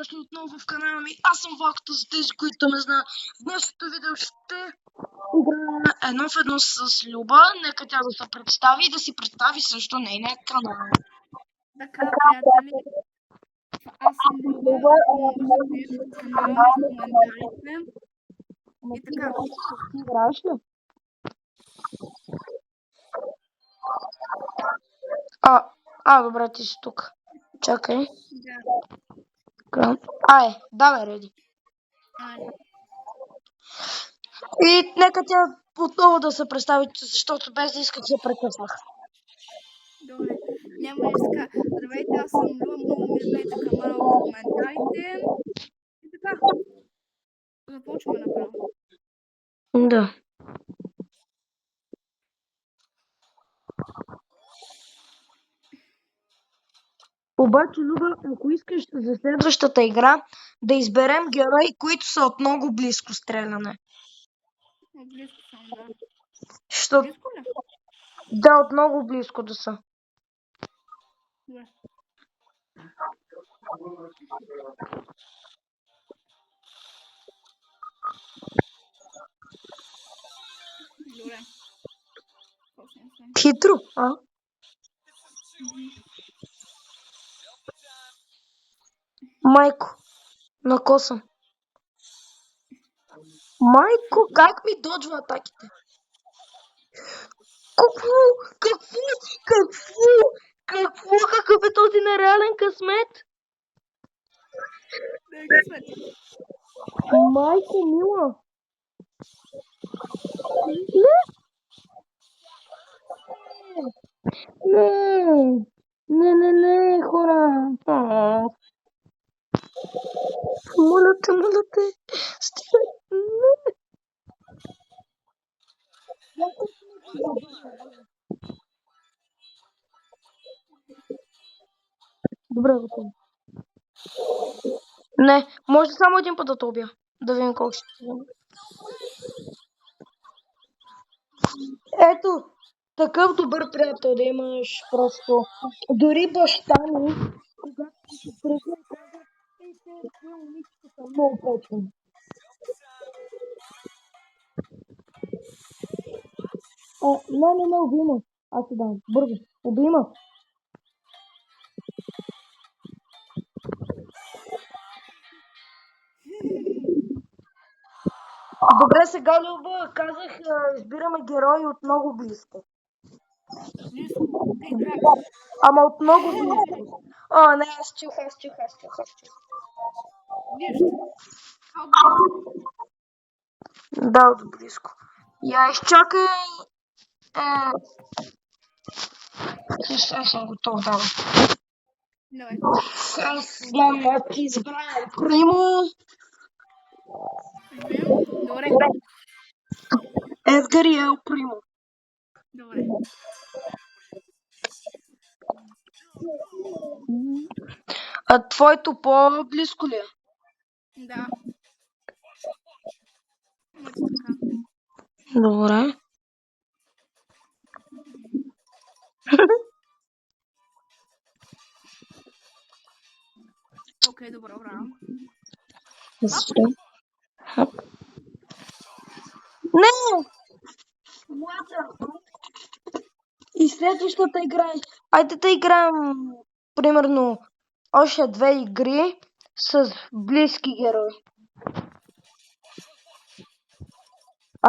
добре дошли отново в канала ми. Аз съм Валката, за тези, които ме знаят. В днешното видео ще играем едно в едно с Люба. Нека тя да се представи и да си представи също нейния канал. Така, приятели, аз съм Люба, може би в канала ми в коментарите. И така. Ти играеш ли? Добре, ти си тук. Чакай. Да. Давай, реди. Айде. И нека тя отново да се представи, защото без да исках се прекъснах. Добре, няма риска. Здравейте, аз съм Люба, може да ми знаете канала в коментарите. И така, започваме направо. Да. Обаче, Люба, ако искаш за следващата игра да изберем герои, които са от много близко стреляне. Близко съм, да. Що? Близко ли? Да, от много близко да са. Добре. Добре. Хитро, Майко, на коса. Майко, как ми доджва атаките? Какъв е този нереален късмет? Късмет. Майко, мила. Не, хора. Моля те. Стига. Добре, готово. Не, може само един път да те убия. Да видим колко ще ти вземе. Ето, такъв добър приятел да имаш просто. Дори баща ми, когато се пръсна, каза, тези момичета са много печени. Не, убий ме. Аз ти дам. Бързо, убий ме. Добре, сега, Люба, казах, избираме герои от много близко. Ама от много близко. Не, аз чух. Да, от близко. Я изчакай. Аз съм готов, давай. Аз знам, ако избрая Примо. Добре. Едгар и Ел Примо. Добре. А твоето по-близко ли е? Да. Добре. Окей, добро време. Не! И следващата игра. Айде да играем, примерно, още 2 игри с близки герои.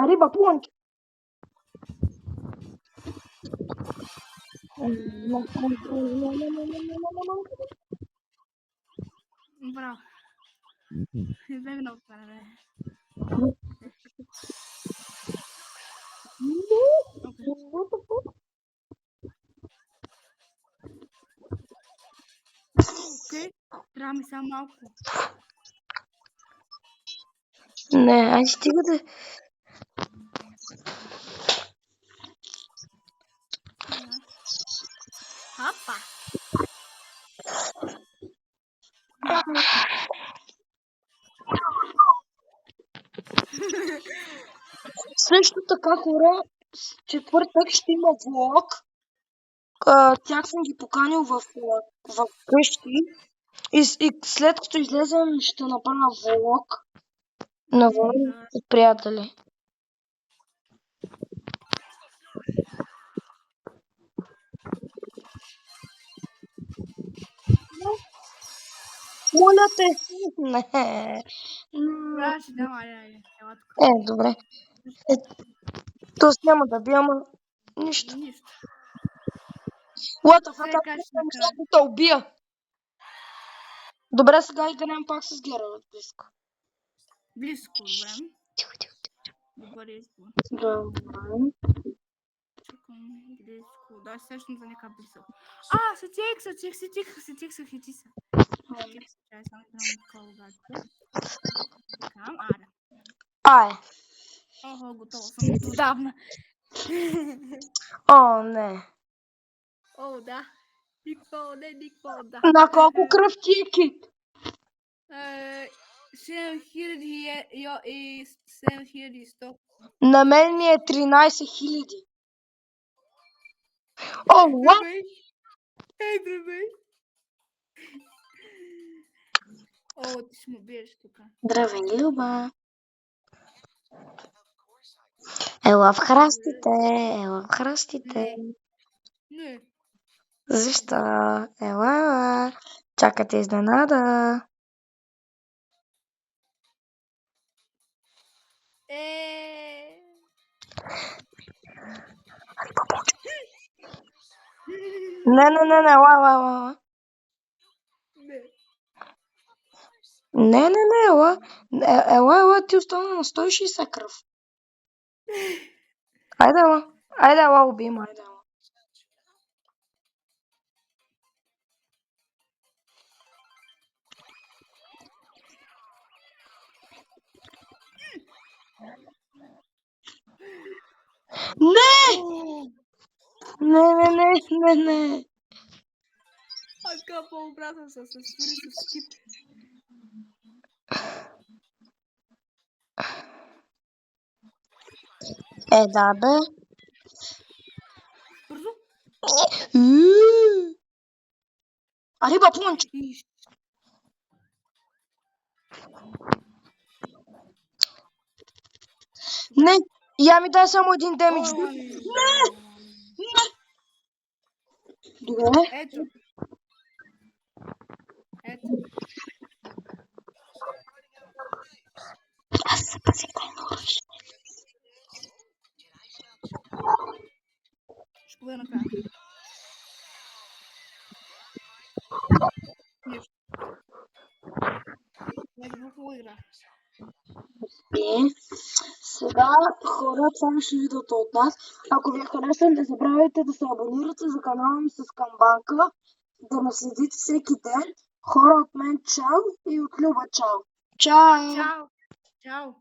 Риба, плънки! Браво. Две минути, бе. Окей, трябва ми само малко. Не, стига да... Апа! Също така, хора, четвъртък ще има влог. Тях съм ги поканил в къщи. И след като излезем, ще направя влог навън Да. с приятели. Моля те. Не. Добре, ще дам, айде. Ела тук. Добре. То няма да би, ама нищо. Нищо. What the fuck, Сега аз кажеш не накрая. да те убия. Добре, сега играем пак с Гералт близко. Близко, добре. Добър избор. Добре. Чакам близко. Да, сещам за някакъв близък. Сетих, хити са. Чай, само гледам калгата. Така, аре. Охо, готова съм отдавна. О, не. О, да. Никво, да. На колко кръв ти е кит? 7100. На мен ми е 13 000. О, what? Дръбей. О, ти ще му биеш тук. Здравей, Люба. Ела в храстите, ела в храстите. Не. Защо? Ела. Чакате изненада. Не, ела. Не, ела. Ела, ти остана на 160 кръв. Айде, ела, убий ме, айде, ела. Не. Аз капа обратно с стори с скип. Да, бе. Бързо. Ариба, пунч. Не, я ми дай само един демидж. Не. Добре. Ето. Аз се пази тайно. Ще бъде накрая. Нищо. Не е хубава игра. Сега, хора, това беше видеото от нас. Ако ви е хареса, не забравяйте да се абонирате за канала ми с камбанка, да ме следите всеки ден. Хора, от мен чао и от Люба чао. Чао! Чао!